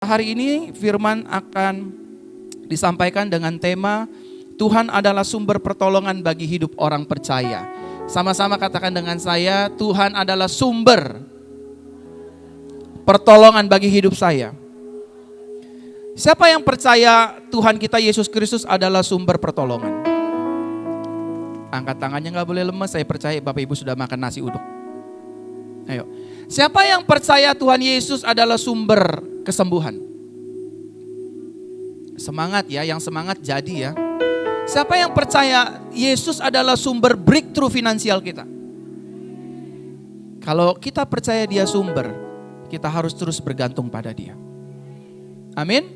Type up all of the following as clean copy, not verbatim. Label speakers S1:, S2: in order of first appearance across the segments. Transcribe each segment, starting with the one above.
S1: Hari ini firman akan disampaikan dengan tema Tuhan adalah sumber pertolongan bagi hidup orang percaya. Sama-sama katakan dengan saya, Tuhan adalah sumber pertolongan bagi hidup saya. Siapa yang percaya Tuhan kita Yesus Kristus adalah sumber pertolongan? Angkat tangannya, gak boleh lemes. Saya percaya Bapak Ibu sudah makan nasi uduk. Ayo. Siapa yang percaya Tuhan Yesus adalah sumber kesembuhan? Semangat ya, yang semangat jadi ya. Siapa yang percaya Yesus adalah sumber breakthrough finansial kita? Kalau kita percaya dia sumber, kita harus terus bergantung pada dia. Amin.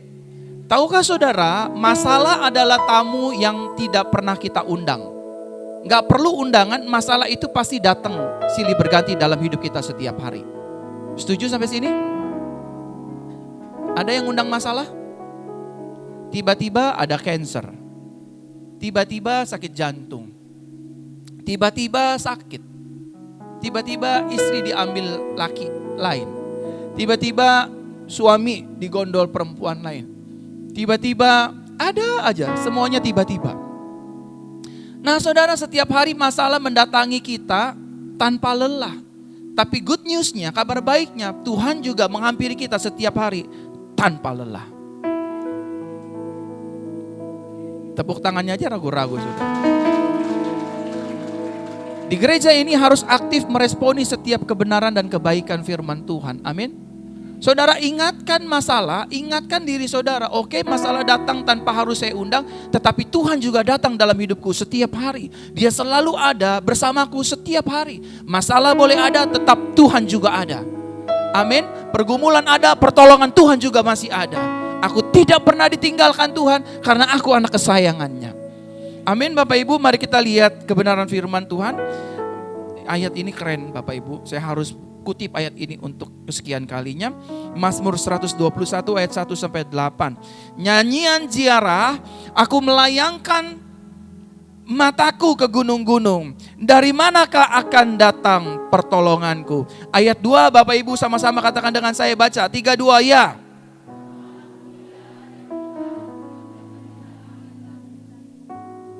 S1: Tahukah saudara, masalah adalah tamu yang tidak pernah kita undang. Gak perlu undangan, masalah itu pasti datang silih berganti dalam hidup kita setiap hari. Setuju sampai sini? Ada yang undang masalah? Tiba-tiba ada cancer. Tiba-tiba sakit jantung. Tiba-tiba sakit. Tiba-tiba istri diambil laki lain. Tiba-tiba suami digondol perempuan lain. Tiba-tiba ada aja, semuanya tiba-tiba. Nah saudara, setiap hari masalah mendatangi kita tanpa lelah. Tapi good newsnya, kabar baiknya, Tuhan juga menghampiri kita setiap hari tanpa lelah. Tepuk tangannya aja ragu-ragu saudara. Di gereja ini harus aktif meresponi setiap kebenaran dan kebaikan firman Tuhan. Amin. Saudara, ingatkan masalah, ingatkan diri saudara. Oke, masalah datang tanpa harus saya undang, tetapi Tuhan juga datang dalam hidupku setiap hari. Dia selalu ada bersamaku setiap hari. Masalah boleh ada, tetap Tuhan juga ada. Amin. Pergumulan ada, pertolongan Tuhan juga masih ada. Aku tidak pernah ditinggalkan Tuhan karena aku anak kesayangannya. Amin. Bapak Ibu, mari kita lihat kebenaran firman Tuhan. Ayat ini keren Bapak Ibu. Saya harus kutip ayat ini untuk kesekian kalinya. Mazmur 121 ayat 1 sampai 8. Nyanyian ziarah, aku melayangkan mataku ke gunung-gunung. Dari manakah akan datang pertolonganku? Ayat 2 Bapak Ibu sama-sama katakan dengan saya, baca 3, 2 ya.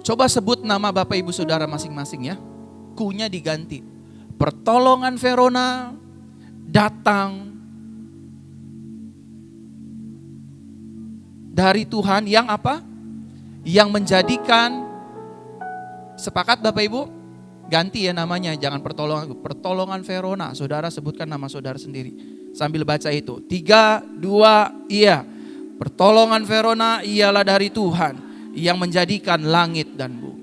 S1: Coba sebut nama Bapak Ibu Saudara masing-masing ya. Ku-nya diganti. Pertolongan Verona datang dari Tuhan yang apa? Yang menjadikan, sepakat Bapak Ibu? Ganti ya namanya, jangan pertolongan. Pertolongan Verona, saudara sebutkan nama saudara sendiri. Sambil baca itu. 3, 2, iya. Pertolongan Verona ialah dari Tuhan yang menjadikan langit dan bumi.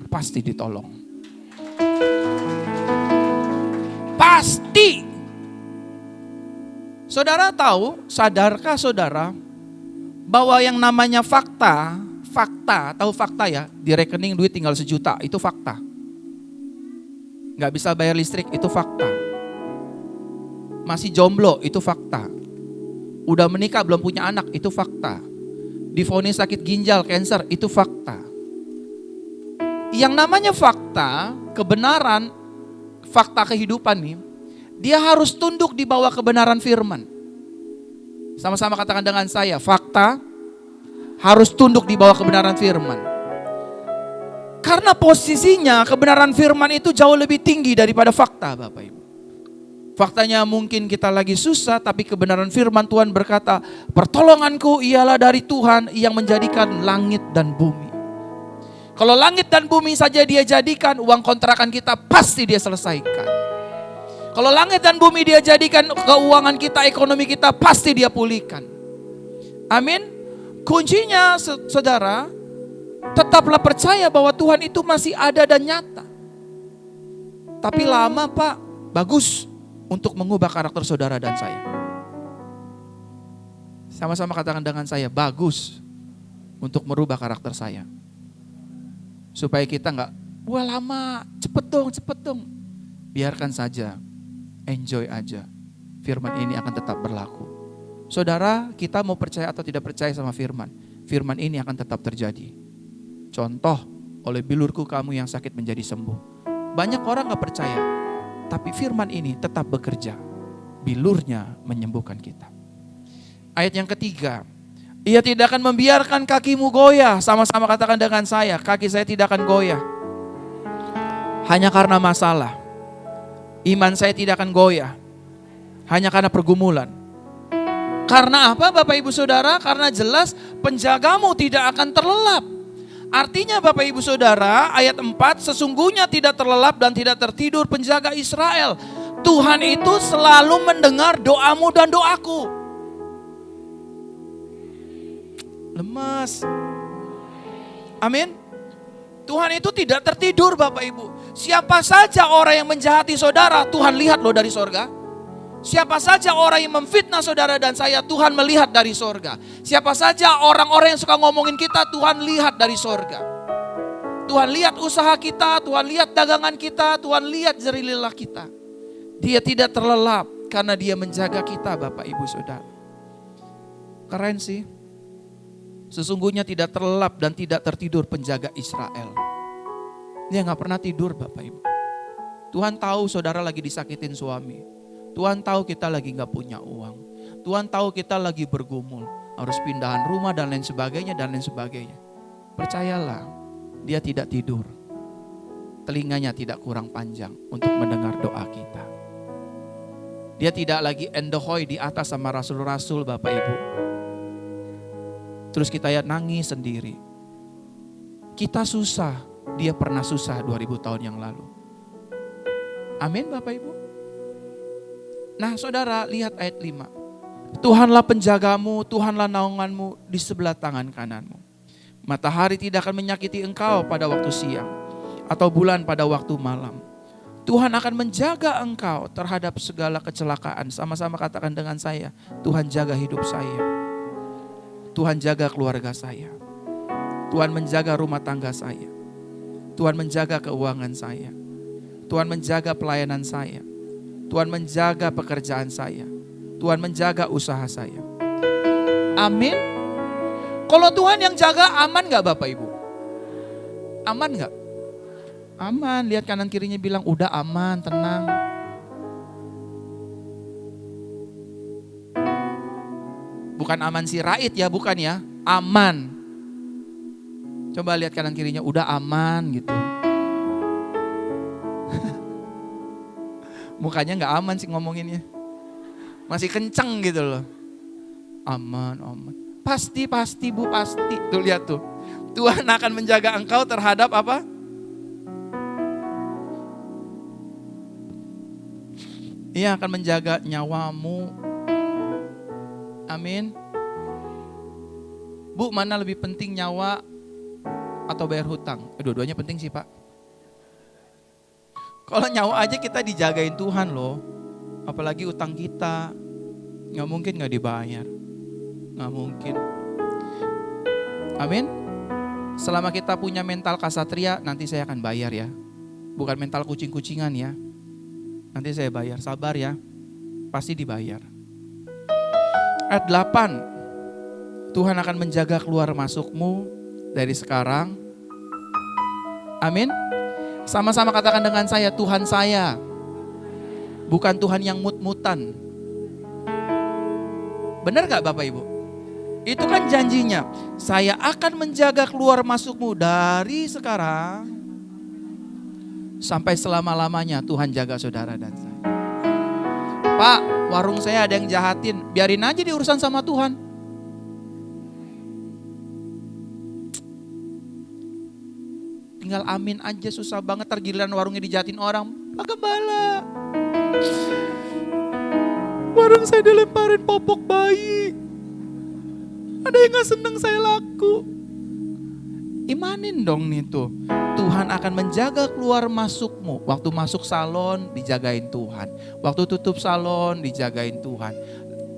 S1: Pasti ditolong. Pasti. Saudara tahu, sadarkah saudara bahwa yang namanya fakta, tahu fakta ya, di rekening duit tinggal 1 juta, itu fakta. Gak bisa bayar listrik, itu fakta. Masih jomblo, itu fakta. Udah menikah belum punya anak, itu fakta. Divonis sakit ginjal, cancer, itu fakta. Yang namanya fakta, kebenaran, fakta kehidupan nih, dia harus tunduk di bawah kebenaran firman. Sama-sama katakan dengan saya, fakta harus tunduk di bawah kebenaran firman. Karena posisinya kebenaran firman itu jauh lebih tinggi daripada fakta Bapak Ibu. Faktanya mungkin kita lagi susah, tapi kebenaran firman Tuhan berkata, pertolonganku ialah dari Tuhan yang menjadikan langit dan bumi. Kalau langit dan bumi saja dia jadikan, uang kontrakan kita pasti dia selesaikan. Kalau langit dan bumi dia jadikan, keuangan kita, ekonomi kita pasti dia pulihkan. Amin. Kuncinya saudara, tetaplah percaya bahwa Tuhan itu masih ada dan nyata. Tapi lama Pak, bagus untuk mengubah karakter saudara dan saya. Sama-sama katakan dengan saya, bagus untuk merubah karakter saya. Supaya kita enggak, wah lama, cepet dong. Biarkan saja, enjoy aja. Firman ini akan tetap berlaku. Saudara, kita mau percaya atau tidak percaya sama firman, firman ini akan tetap terjadi. Contoh, oleh bilurku kamu yang sakit menjadi sembuh. Banyak orang gak percaya, tapi firman ini tetap bekerja. Bilurnya menyembuhkan kita. Ayat yang ketiga, ia tidak akan membiarkan kakimu goyah. Sama-sama katakan dengan saya, kaki saya tidak akan goyah. Hanya karena masalah. Iman saya tidak akan goyah. Hanya karena pergumulan. Karena apa Bapak Ibu Saudara? Karena jelas penjagamu tidak akan terlelap. Artinya Bapak Ibu Saudara, ayat 4, sesungguhnya tidak terlelap dan tidak tertidur penjaga Israel. Tuhan itu selalu mendengar doamu dan doaku. Lemas. Amin. Tuhan itu tidak tertidur Bapak Ibu. Siapa saja orang yang menjahati saudara, Tuhan lihat loh dari sorga. Siapa saja orang yang memfitnah saudara dan saya, Tuhan melihat dari sorga. Siapa saja orang-orang yang suka ngomongin kita, Tuhan lihat dari sorga. Tuhan lihat usaha kita, Tuhan lihat dagangan kita, Tuhan lihat jerih lidah kita. Dia tidak terlelap karena dia menjaga kita Bapak Ibu Saudara. Keren sih. Sesungguhnya tidak terlelap dan tidak tertidur penjaga Israel. Dia gak pernah tidur Bapak Ibu. Tuhan tahu saudara lagi disakitin suami. Tuhan tahu kita lagi gak punya uang. Tuhan tahu kita lagi bergumul. Harus pindahan rumah dan lain sebagainya dan lain sebagainya. Percayalah, dia tidak tidur. Telinganya tidak kurang panjang untuk mendengar doa kita. Dia tidak lagi endohoi di atas sama rasul-rasul Bapak Ibu. Terus kita ya nangis sendiri. Kita susah, dia pernah susah 2000 tahun yang lalu. Amin Bapak Ibu. Nah saudara lihat ayat 5. Tuhanlah penjagamu, Tuhanlah naunganmu di sebelah tangan kananmu. Matahari tidak akan menyakiti engkau pada waktu siang, atau bulan pada waktu malam. Tuhan akan menjaga engkau terhadap segala kecelakaan. Sama-sama katakan dengan saya, Tuhan jaga hidup saya. Tuhan jaga keluarga saya. Tuhan menjaga rumah tangga saya. Tuhan menjaga keuangan saya. Tuhan menjaga pelayanan saya. Tuhan menjaga pekerjaan saya. Tuhan menjaga usaha saya. Amin. Kalau Tuhan yang jaga, aman gak Bapak Ibu? Aman gak? Aman. Lihat kanan kirinya bilang udah aman, tenang. Bukan aman si Rait ya, bukan ya. Aman. Coba lihat kanan kirinya, udah aman gitu. Mukanya gak aman sih ngomonginnya. Masih kenceng gitu loh. Aman, aman. Pasti Bu, pasti. Tuh lihat tuh. Tuhan akan menjaga engkau terhadap apa? Ia akan menjaga nyawamu. Amin. Bu, mana lebih penting nyawa atau bayar hutang? Dua-duanya penting sih Pak. Kalau nyawa aja kita dijagain Tuhan loh. Apalagi utang kita. Gak mungkin gak dibayar. Gak mungkin. Amin. Selama kita punya mental kasatria, nanti saya akan bayar ya. Bukan mental kucing-kucingan ya. Nanti saya bayar, sabar ya. Pasti dibayar. Ayat 8. Tuhan akan menjaga keluar masukmu dari sekarang. Amin. Sama-sama katakan dengan saya, Tuhan saya. Bukan Tuhan yang mut-mutan. Benar gak Bapak Ibu? Itu kan janjinya. Saya akan menjaga keluar masukmu dari sekarang sampai selama-lamanya. Tuhan jaga saudara dan saya. Pak, warung saya ada yang jahatin. Biarin aja di urusan sama Tuhan. Tinggal amin aja, susah banget. Tergiliran warungnya dijahatin orang. Pak Gembala, warung saya dilemparin popok bayi. Ada yang gak seneng saya laku. Imanin dong nih tuh. Tuhan akan menjaga keluar masukmu. Waktu masuk salon dijagain Tuhan. Waktu tutup salon dijagain Tuhan.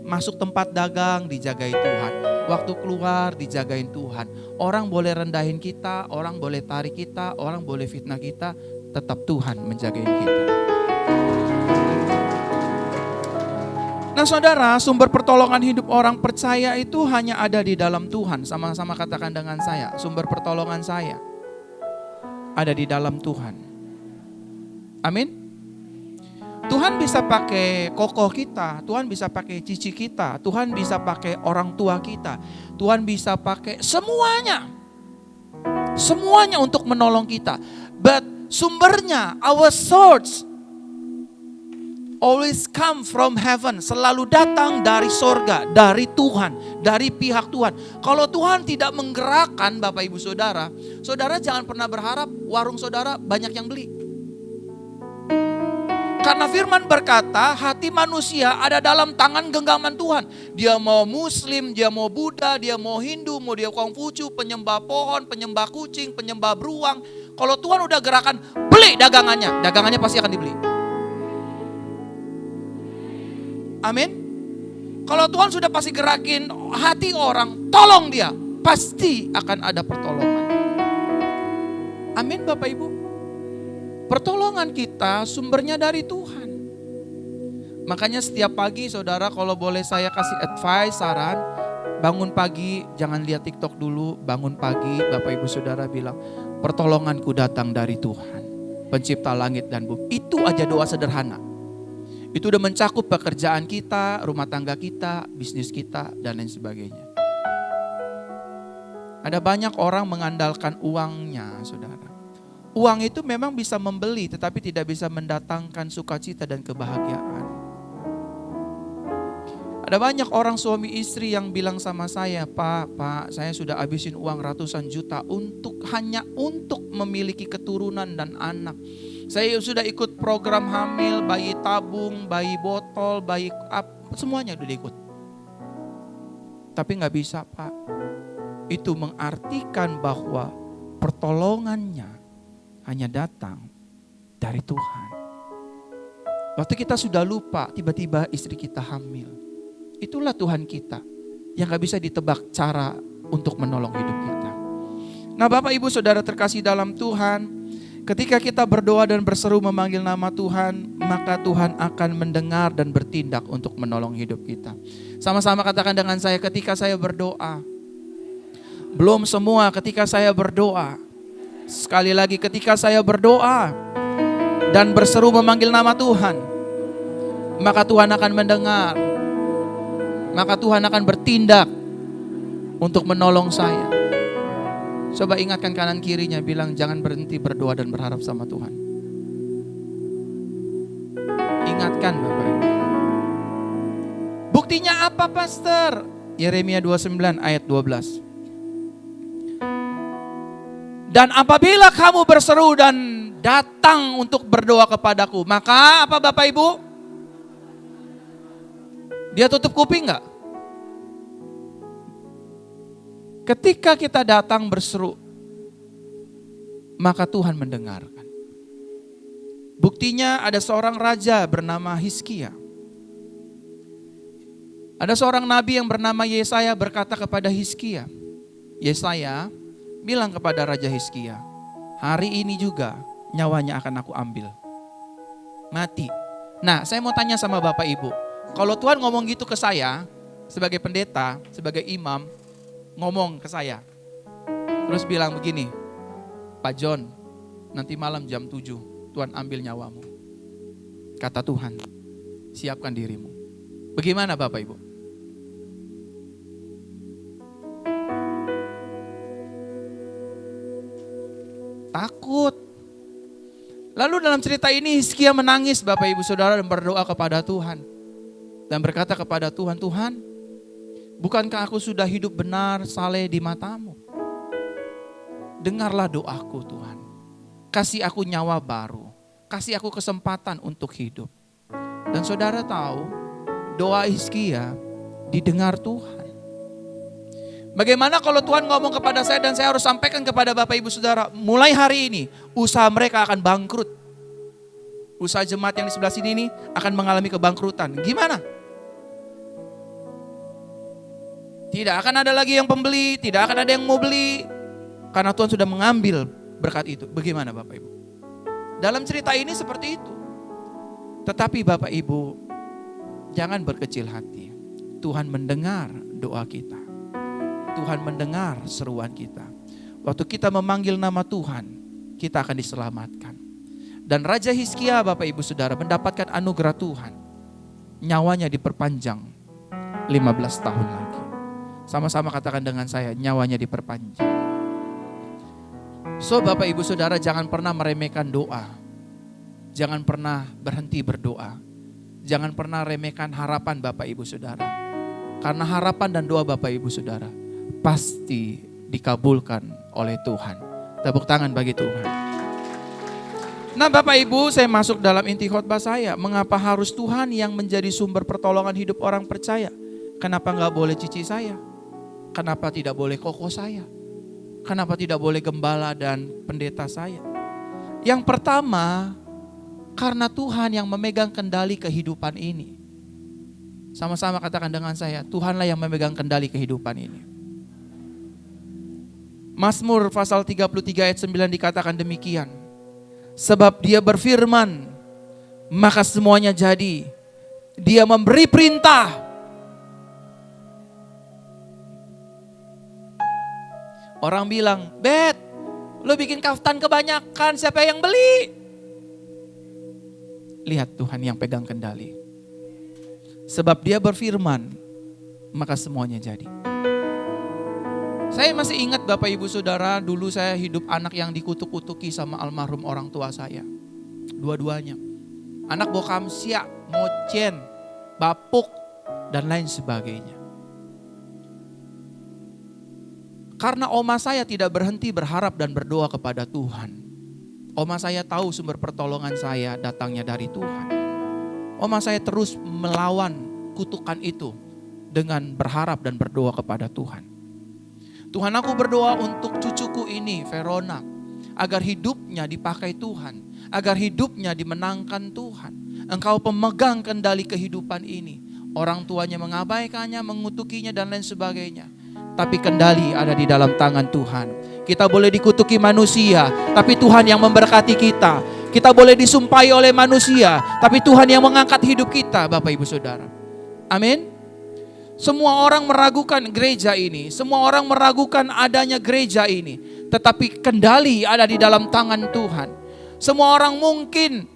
S1: Masuk tempat dagang dijagain Tuhan. Waktu keluar dijagain Tuhan. Orang boleh rendahin kita, orang boleh tarik kita, orang boleh fitnah kita. Tetap Tuhan menjagain kita. Nah saudara, sumber pertolongan hidup orang percaya itu hanya ada di dalam Tuhan. Sama-sama katakan dengan saya, sumber pertolongan saya ada di dalam Tuhan. Amin. Tuhan bisa pakai kokoh kita, Tuhan bisa pakai cici kita, Tuhan bisa pakai orang tua kita, Tuhan bisa pakai semuanya. Semuanya untuk menolong kita. But sumbernya, our source always come from heaven. Selalu datang dari sorga, dari Tuhan, dari pihak Tuhan. Kalau Tuhan tidak menggerakkan Bapak Ibu Saudara, saudara jangan pernah berharap warung saudara banyak yang beli. Karena firman berkata, hati manusia ada dalam tangan genggaman Tuhan. Dia mau Muslim, dia mau Buddha, dia mau Hindu, mau dia Kongfucu, penyembah pohon, penyembah kucing, penyembah beruang. Kalau Tuhan udah gerakan, beli dagangannya. Dagangannya pasti akan dibeli. Amin. Kalau Tuhan sudah pasti gerakin hati orang, tolong dia. Pasti akan ada pertolongan. Amin Bapak Ibu. Pertolongan kita sumbernya dari Tuhan. Makanya setiap pagi saudara, kalau boleh saya kasih advice, saran, bangun pagi jangan lihat TikTok dulu. Bangun pagi Bapak Ibu Saudara bilang, pertolonganku datang dari Tuhan, pencipta langit dan bumi. Itu aja doa sederhana. Itu udah mencakup pekerjaan kita, rumah tangga kita, bisnis kita, dan lain sebagainya. Ada banyak orang mengandalkan uangnya saudara. Uang itu memang bisa membeli, tetapi tidak bisa mendatangkan sukacita dan kebahagiaan. Ada banyak orang suami istri yang bilang sama saya, Pak, saya sudah habisin uang ratusan juta hanya untuk memiliki keturunan dan anak. Saya sudah ikut program hamil, bayi tabung, bayi botol, bayi semuanya udah ikut. Tapi gak bisa Pak. Itu mengartikan bahwa pertolongannya hanya datang dari Tuhan. Waktu kita sudah lupa, tiba-tiba istri kita hamil. Itulah Tuhan kita yang gak bisa ditebak cara untuk menolong hidup kita. Nah Bapak Ibu Saudara terkasih dalam Tuhan, ketika kita berdoa dan berseru memanggil nama Tuhan, maka Tuhan akan mendengar dan bertindak untuk menolong hidup kita. Sama-sama katakan dengan saya, ketika saya berdoa. Belum semua, ketika saya berdoa. Sekali lagi, ketika saya berdoa dan berseru memanggil nama Tuhan, maka Tuhan akan mendengar. Maka Tuhan akan bertindak untuk menolong saya. Coba ingatkan kanan kirinya, bilang jangan berhenti berdoa dan berharap sama Tuhan. Ingatkan Bapak Ibu. Buktinya apa Pastor? Yeremia 29 ayat 12. Dan apabila kamu berseru dan datang untuk berdoa kepadaku, maka apa Bapak Ibu? Dia tutup kuping enggak? Ketika kita datang berseru, maka Tuhan mendengarkan. Buktinya ada seorang raja bernama Hizkia. Ada seorang nabi yang bernama Yesaya berkata kepada Hizkia, Yesaya, bilang kepada Raja Hizkia, hari ini juga nyawanya akan aku ambil. Mati. Nah, saya mau tanya sama Bapak Ibu. Kalau Tuhan ngomong gitu ke saya, sebagai pendeta, sebagai imam, ngomong ke saya. Terus bilang begini, Pak John, nanti malam jam 7, Tuhan ambil nyawamu. Kata Tuhan, siapkan dirimu. Bagaimana Bapak Ibu? Takut. Lalu dalam cerita ini Hizkia menangis Bapak Ibu Saudara dan berdoa kepada Tuhan. Dan berkata kepada Tuhan, Tuhan, bukankah aku sudah hidup benar, saleh di matamu? Dengarlah doaku Tuhan. Kasih aku nyawa baru. Kasih aku kesempatan untuk hidup. Dan saudara tahu, doa Hizkia didengar Tuhan. Bagaimana kalau Tuhan ngomong kepada saya dan saya harus sampaikan kepada Bapak Ibu Saudara, mulai hari ini usaha mereka akan bangkrut. Usaha jemaat yang di sebelah sini ini akan mengalami kebangkrutan. Gimana? Tidak akan ada lagi yang pembeli, tidak akan ada yang mau beli. Karena Tuhan sudah mengambil berkat itu. Bagaimana Bapak Ibu? Dalam cerita ini seperti itu. Tetapi Bapak Ibu, jangan berkecil hati. Tuhan mendengar doa kita. Tuhan mendengar seruan kita. Waktu kita memanggil nama Tuhan, kita akan diselamatkan. Dan Raja Hizkia, Bapak Ibu Saudara, mendapatkan anugerah Tuhan. Nyawanya diperpanjang 15 tahun lagi. Sama-sama katakan dengan saya, nyawanya diperpanjang. So Bapak Ibu Saudara, jangan pernah meremehkan doa. Jangan pernah berhenti berdoa. Jangan pernah remehkan harapan Bapak Ibu Saudara. Karena harapan dan doa Bapak Ibu Saudara pasti dikabulkan oleh Tuhan. Tepuk tangan bagi Tuhan. Nah Bapak Ibu, saya masuk dalam inti khotbah saya. Mengapa harus Tuhan yang menjadi sumber pertolongan hidup orang percaya? Kenapa gak boleh cici saya? Kenapa tidak boleh koko saya? Kenapa tidak boleh gembala dan pendeta saya? Yang pertama, karena Tuhan yang memegang kendali kehidupan ini. Sama-sama katakan dengan saya, Tuhanlah yang memegang kendali kehidupan ini. Mazmur pasal 33 ayat 9 dikatakan demikian. Sebab Dia berfirman, maka semuanya jadi. Dia memberi perintah. Orang bilang, Bet, lo bikin kaftan kebanyakan, siapa yang beli? Lihat Tuhan yang pegang kendali. Sebab Dia berfirman, maka semuanya jadi. Saya masih ingat Bapak Ibu Saudara, dulu saya hidup anak yang dikutuk-kutuki sama almarhum orang tua saya. Dua-duanya. Anak bokamsia, mocen, bapuk, dan lain sebagainya. Karena oma saya tidak berhenti berharap dan berdoa kepada Tuhan. Oma saya tahu sumber pertolongan saya datangnya dari Tuhan. Oma saya terus melawan kutukan itu dengan berharap dan berdoa kepada Tuhan. Tuhan, aku berdoa untuk cucuku ini, Verona, agar hidupnya dipakai Tuhan, agar hidupnya dimenangkan Tuhan. Engkau pemegang kendali kehidupan ini. Orang tuanya mengabaikannya, mengutukinya dan lain sebagainya. Tapi kendali ada di dalam tangan Tuhan. Kita boleh dikutuki manusia, tapi Tuhan yang memberkati kita. Kita boleh disumpahi oleh manusia, tapi Tuhan yang mengangkat hidup kita, Bapak Ibu Saudara. Amin. Semua orang meragukan gereja ini, semua orang meragukan adanya gereja ini, tetapi kendali ada di dalam tangan Tuhan. Semua orang mungkin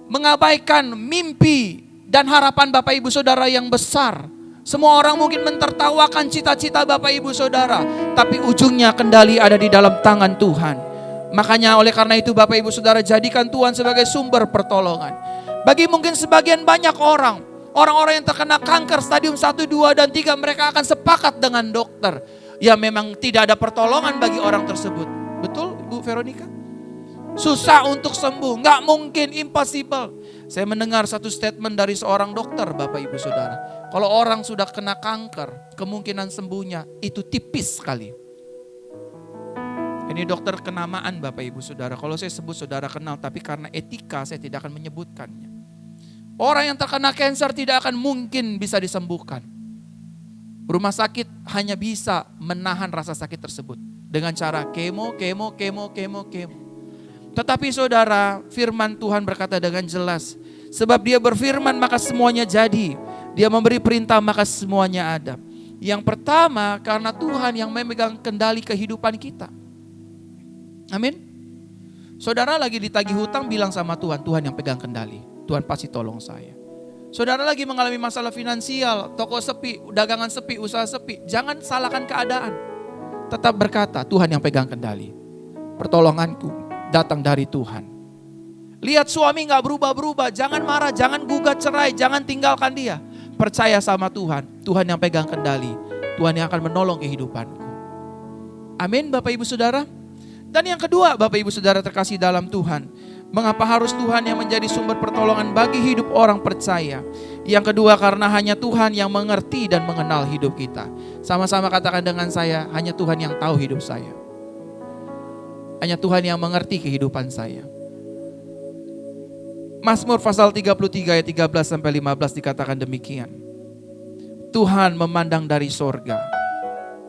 S1: mengabaikan mimpi dan harapan Bapak Ibu Saudara yang besar. Semua orang mungkin mentertawakan cita-cita Bapak Ibu Saudara, tapi ujungnya kendali ada di dalam tangan Tuhan. Makanya oleh karena itu Bapak Ibu Saudara, jadikan Tuhan sebagai sumber pertolongan. Bagi mungkin sebagian banyak orang-orang yang terkena kanker stadium 1, 2, dan 3, mereka akan sepakat dengan dokter. Ya memang tidak ada pertolongan bagi orang tersebut. Betul Ibu Veronica? Susah untuk sembuh, gak mungkin, impossible. Saya mendengar satu statement dari seorang dokter Bapak Ibu Saudara. Kalau orang sudah kena kanker, kemungkinan sembuhnya itu tipis sekali. Ini dokter kenamaan Bapak Ibu Saudara. Kalau saya sebut saudara kenal, tapi karena etika saya tidak akan menyebutkannya. Orang yang terkena kanker tidak akan mungkin bisa disembuhkan. Rumah sakit hanya bisa menahan rasa sakit tersebut dengan cara kemo. Tetapi saudara, firman Tuhan berkata dengan jelas, sebab Dia berfirman maka semuanya jadi. Dia memberi perintah maka semuanya ada. Yang pertama, karena Tuhan yang memegang kendali kehidupan kita. Amin. Saudara lagi ditagih hutang, bilang sama Tuhan, Tuhan yang pegang kendali. Tuhan pasti tolong saya. Saudara lagi mengalami masalah finansial, toko sepi, dagangan sepi, usaha sepi. Jangan salahkan keadaan. Tetap berkata, Tuhan yang pegang kendali. Pertolonganku datang dari Tuhan. Lihat suami gak berubah-berubah, jangan marah, jangan gugat cerai, jangan tinggalkan dia. Percaya sama Tuhan, Tuhan yang pegang kendali. Tuhan yang akan menolong kehidupanku. Amin Bapak Ibu Saudara. Dan yang kedua Bapak Ibu Saudara terkasih dalam Tuhan, mengapa harus Tuhan yang menjadi sumber pertolongan bagi hidup orang percaya? Yang kedua, karena hanya Tuhan yang mengerti dan mengenal hidup kita. Sama-sama katakan dengan saya, hanya Tuhan yang tahu hidup saya. Hanya Tuhan yang mengerti kehidupan saya. Mazmur pasal 33 ayat 13 sampai 15 dikatakan demikian. Tuhan memandang dari sorga.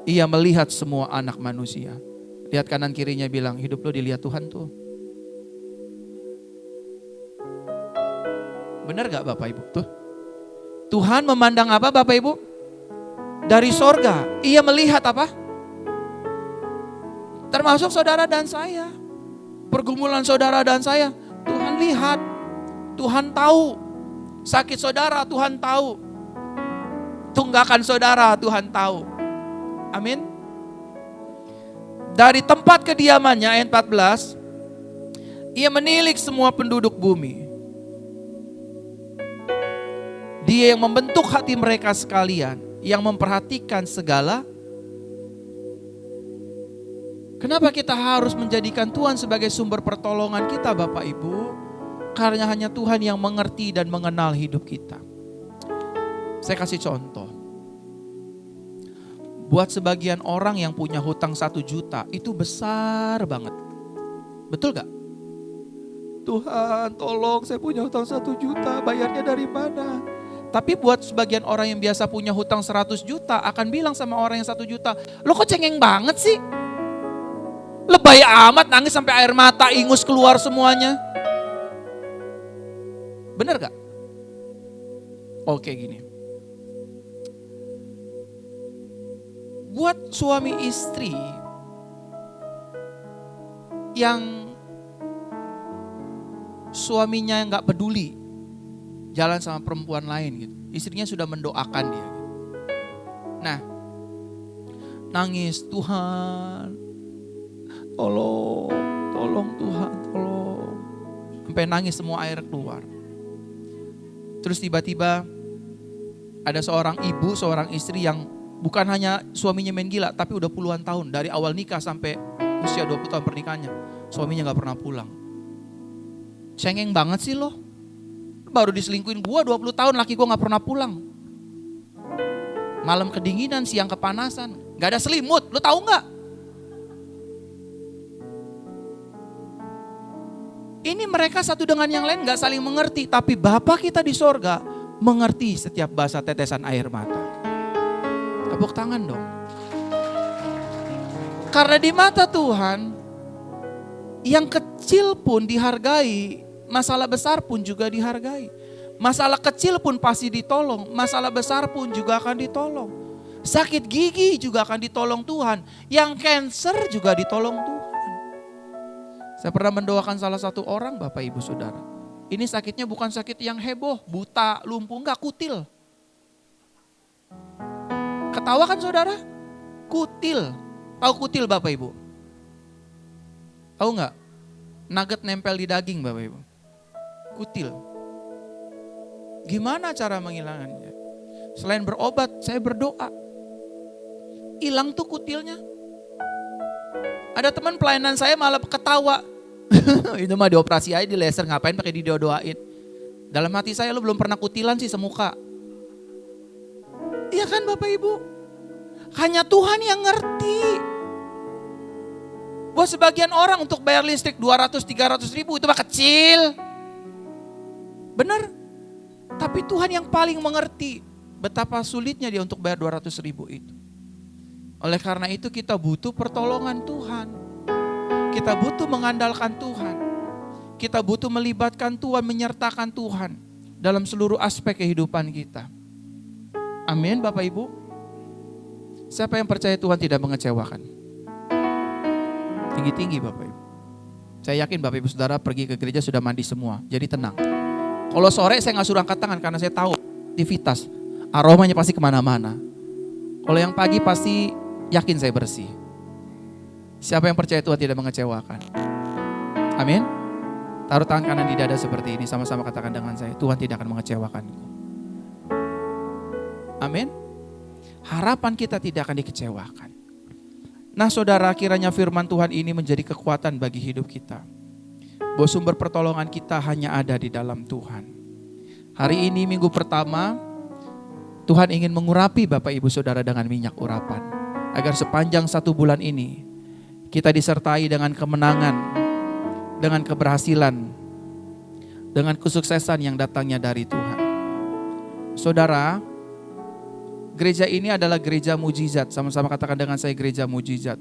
S1: Ia melihat semua anak manusia. Lihat kanan kirinya, bilang, hidup lo dilihat Tuhan tuh. Benar gak Bapak Ibu? Tuh. Tuhan memandang apa Bapak Ibu? Dari sorga. Ia melihat apa? Termasuk saudara dan saya. Pergumulan saudara dan saya. Tuhan lihat, Tuhan tahu. Sakit saudara, Tuhan tahu. Tunggakan saudara, Tuhan tahu. Amin. Dari tempat kediamannya, ayat 14, ia menilik semua penduduk bumi. Dia yang membentuk hati mereka sekalian, yang memperhatikan segala. Kenapa kita harus menjadikan Tuhan sebagai sumber pertolongan kita, Bapak Ibu? Karena hanya Tuhan yang mengerti dan mengenal hidup kita. Saya kasih contoh. Buat sebagian orang yang punya hutang 1 juta, itu besar banget. Betul gak? Tuhan tolong, saya punya hutang 1 juta, bayarnya dari mana? Tapi buat sebagian orang yang biasa punya hutang 100 juta, akan bilang sama orang yang 1 juta, lo kok cengeng banget sih? Lebay amat, nangis sampai air mata, ingus keluar semuanya. Bener gak? Oke gini. Buat suami istri yang suaminya gak peduli jalan sama perempuan lain gitu. Istrinya sudah mendoakan dia. Nah, nangis, Tuhan, tolong Tuhan, tolong. Sampai nangis semua air keluar. Terus tiba-tiba ada seorang ibu, seorang istri yang bukan hanya suaminya main gila, tapi udah puluhan tahun. Dari awal nikah sampai usia 20 tahun pernikahannya, suaminya gak pernah pulang. Cengeng banget sih lo. Baru diselingkuhin gua 20 tahun, laki gua gak pernah pulang. Malam kedinginan, siang kepanasan, gak ada selimut, lo tahu gak? Ini mereka satu dengan yang lain gak saling mengerti, tapi Bapa kita di sorga mengerti setiap basah tetesan air mata. Tepuk tangan dong. Karena di mata Tuhan, yang kecil pun dihargai, masalah besar pun juga dihargai. Masalah kecil pun pasti ditolong, masalah besar pun juga akan ditolong. Sakit gigi juga akan ditolong Tuhan, yang cancer juga ditolong Tuhan. Saya pernah mendoakan salah satu orang, Bapak Ibu Saudara. Ini sakitnya bukan sakit yang heboh, buta, lumpuh, enggak, kutil. Ketawa kan saudara? Kutil. Tahu kutil Bapak Ibu? Tahu enggak? Nugget nempel di daging Bapak Ibu. Kutil. Gimana cara menghilangkannya? Selain berobat, saya berdoa. Hilang tuh kutilnya. Ada teman pelayanan saya malah ketawa. Itu mah dioperasi aja, di laser, ngapain pakai didoain. Dalam hati saya, lu belum pernah kutilan sih semuka. Iya kan Bapak Ibu? Hanya Tuhan yang ngerti. Buat sebagian orang untuk bayar listrik 200-300 ribu itu mah kecil. Benar. Tapi Tuhan yang paling mengerti betapa sulitnya dia untuk bayar 200 ribu itu. Oleh karena itu kita butuh pertolongan Tuhan. Kita butuh mengandalkan Tuhan. Kita butuh melibatkan Tuhan, menyertakan Tuhan dalam seluruh aspek kehidupan kita. Amin Bapak Ibu. Siapa yang percaya Tuhan tidak mengecewakan? Tinggi-tinggi Bapak Ibu. Saya yakin Bapak Ibu Saudara pergi ke gereja sudah mandi semua. Jadi tenang. Kalau sore saya gak suruh angkat tangan karena saya tahu aktivitas. Aromanya pasti kemana-mana. Kalau yang pagi pasti yakin saya bersih. Siapa yang percaya Tuhan tidak mengecewakan? Amin. Taruh tangan kanan di dada seperti ini. Sama-sama katakan dengan saya. Tuhan tidak akan mengecewakanku. Amin. Harapan kita tidak akan dikecewakan. Nah saudara, kiranya firman Tuhan ini menjadi kekuatan bagi hidup kita. Bahwa sumber pertolongan kita hanya ada di dalam Tuhan. Hari ini minggu pertama, Tuhan ingin mengurapi Bapak Ibu Saudara dengan minyak urapan. Agar sepanjang 1 bulan ini, kita disertai dengan kemenangan, dengan keberhasilan, dengan kesuksesan yang datangnya dari Tuhan. Saudara, gereja ini adalah gereja mujizat. Sama-sama katakan dengan saya, gereja mujizat.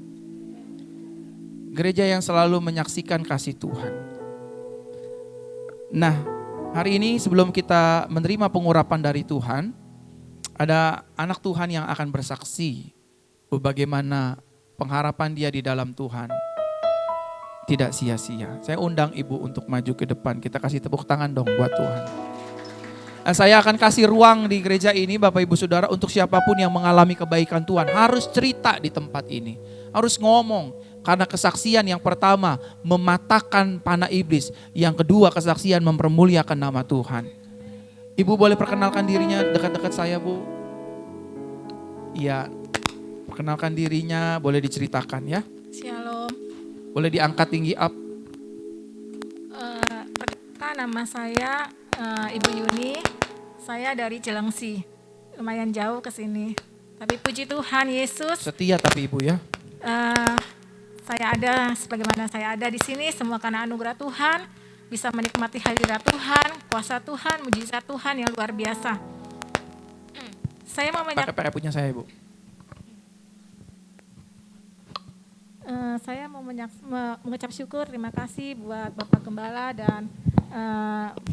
S1: Gereja yang selalu menyaksikan kasih Tuhan. Nah, hari ini sebelum kita menerima pengurapan dari Tuhan, ada anak Tuhan yang akan bersaksi bagaimana pengharapan dia di dalam Tuhan. tidak sia-sia. Saya undang Ibu untuk maju ke depan. Kita kasih tepuk tangan dong buat Tuhan. Saya akan kasih ruang di gereja ini Bapak Ibu Saudara untuk siapapun yang mengalami kebaikan Tuhan. Harus cerita di tempat ini. Harus ngomong. Karena kesaksian yang pertama mematahkan panah iblis. Yang kedua kesaksian mempermuliakan nama Tuhan. Ibu boleh perkenalkan dirinya dekat-dekat saya Bu. Iya, perkenalkan dirinya, boleh diceritakan ya.
S2: Shalom.
S1: Boleh diangkat tinggi up.
S2: Perkenalkan nama saya Ibu Yuni. Saya dari Cilengsi. Lumayan jauh ke sini. Tapi puji Tuhan Yesus.
S1: Setia tapi Ibu ya.
S2: Saya ada sebagaimana saya ada di sini semua karena anugerah Tuhan. Bisa menikmati hadirat Tuhan, kuasa Tuhan, mujizat Tuhan yang luar biasa. Saya mau
S1: Pakai punya saya Ibu.
S2: Saya mau mengucap syukur, terima kasih buat Bapak Gembala dan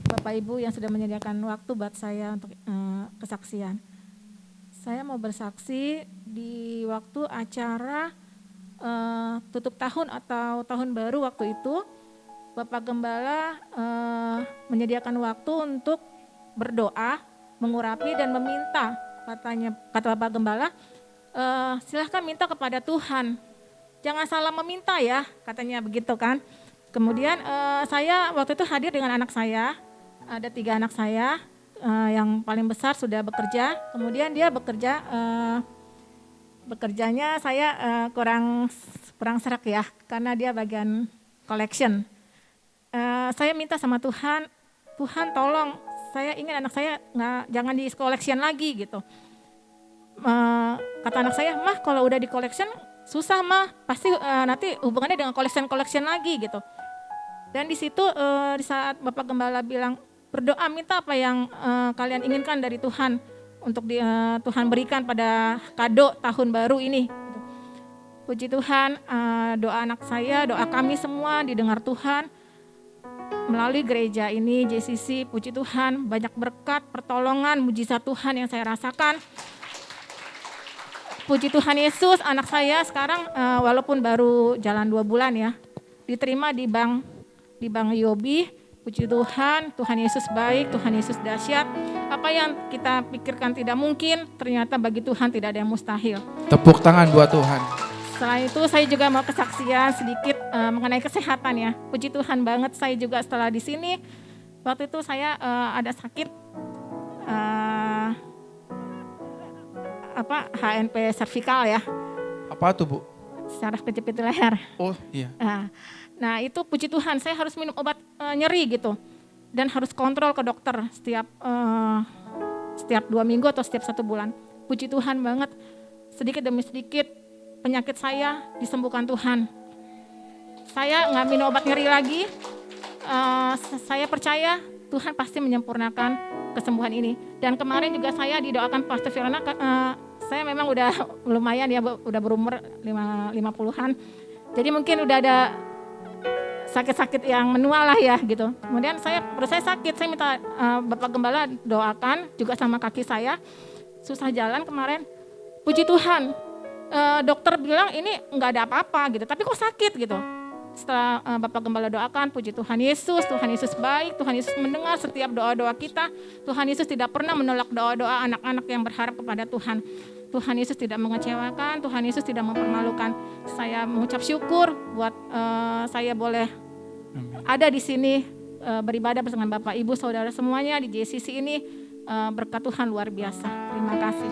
S2: Bapak Ibu yang sudah menyediakan waktu buat saya untuk kesaksian. Saya mau bersaksi di waktu acara tutup tahun atau tahun baru waktu itu, Bapak Gembala menyediakan waktu untuk berdoa, mengurapi dan meminta. Kata Bapak Gembala, silahkan minta kepada Tuhan. Jangan salah meminta ya, katanya begitu kan. Kemudian saya waktu itu hadir dengan anak saya, ada 3 anak saya, yang paling besar sudah bekerja. Kemudian dia bekerjanya saya kurang serak ya, karena dia bagian collection. Saya minta sama Tuhan, Tuhan tolong, saya ingin anak saya jangan di collection lagi gitu. Kata anak saya, mah kalau udah di collection susah mah, pasti nanti hubungannya dengan collection lagi gitu. Dan di situ di saat Bapak Gembala bilang berdoa minta apa yang kalian inginkan dari Tuhan untuk Tuhan berikan pada kado tahun baru ini. Gitu. Puji Tuhan, doa anak saya, doa kami semua didengar Tuhan melalui gereja ini JCC. Puji Tuhan, banyak berkat, pertolongan, mujizat Tuhan yang saya rasakan. Puji Tuhan Yesus, anak saya sekarang walaupun baru jalan 2 bulan ya, diterima di bank Yobi. Puji Tuhan, Tuhan Yesus baik, Tuhan Yesus dahsyat. Apa yang kita pikirkan tidak mungkin, ternyata bagi Tuhan tidak ada yang mustahil.
S1: Tepuk tangan buat Tuhan.
S2: Selain itu saya juga mau kesaksian sedikit mengenai kesehatan ya. Puji Tuhan banget, saya juga setelah di sini, waktu itu saya ada sakit, HNP servikal ya.
S1: Apa tuh Bu?
S2: Saraf kejepit di leher.
S1: Oh iya.
S2: Nah itu puji Tuhan, saya harus minum obat nyeri gitu. Dan harus kontrol ke dokter setiap 2 minggu atau setiap 1 bulan. Puji Tuhan banget, sedikit demi sedikit penyakit saya disembuhkan Tuhan. Saya nggak minum obat nyeri lagi, saya percaya Tuhan pasti menyempurnakan kesembuhan ini. Dan kemarin juga saya didoakan Pastor Firana, saya memang udah lumayan ya, udah berumur 50-an. Jadi mungkin udah ada sakit-sakit yang menua lah ya gitu. Kemudian perut saya sakit, saya minta Bapak Gembala doakan juga sama kaki saya. Susah jalan kemarin. Puji Tuhan, dokter bilang ini nggak ada apa-apa gitu, tapi kok sakit gitu. Setelah Bapak Gembala doakan, puji Tuhan Yesus baik, Tuhan Yesus mendengar setiap doa-doa kita. Tuhan Yesus tidak pernah menolak doa-doa anak-anak yang berharap kepada Tuhan. Tuhan Yesus tidak mengecewakan, Tuhan Yesus tidak mempermalukan. Saya mengucap syukur buat saya boleh ada di sini beribadah bersama Bapak Ibu Saudara semuanya di JCC ini. Berkat Tuhan luar biasa. Terima kasih.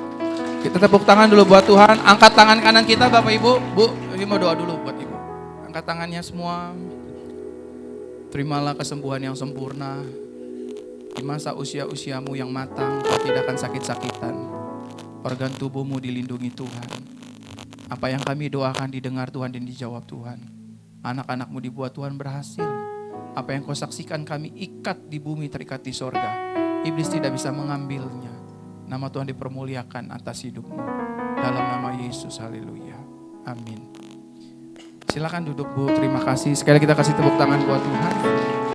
S1: Kita tepuk tangan dulu buat Tuhan. Angkat tangan kanan kita Bapak Ibu. Bu, ini mau doa dulu buat Ibu. Angkat tangannya semua. Terimalah kesembuhan yang sempurna. Di masa usia-usiamu yang matang, kau tidak akan sakit-sakitan. Organ tubuhmu dilindungi Tuhan. Apa yang kami doakan didengar Tuhan dan dijawab Tuhan. Anak-anakmu dibuat Tuhan berhasil. Apa yang kau saksikan kami ikat di bumi terikat di sorga. Iblis tidak bisa mengambilnya. Nama Tuhan dipermuliakan atas hidupmu. Dalam nama Yesus, haleluya. Amin. Silakan duduk Bu, terima kasih. Sekali kita kasih tepuk tangan buat Tuhan.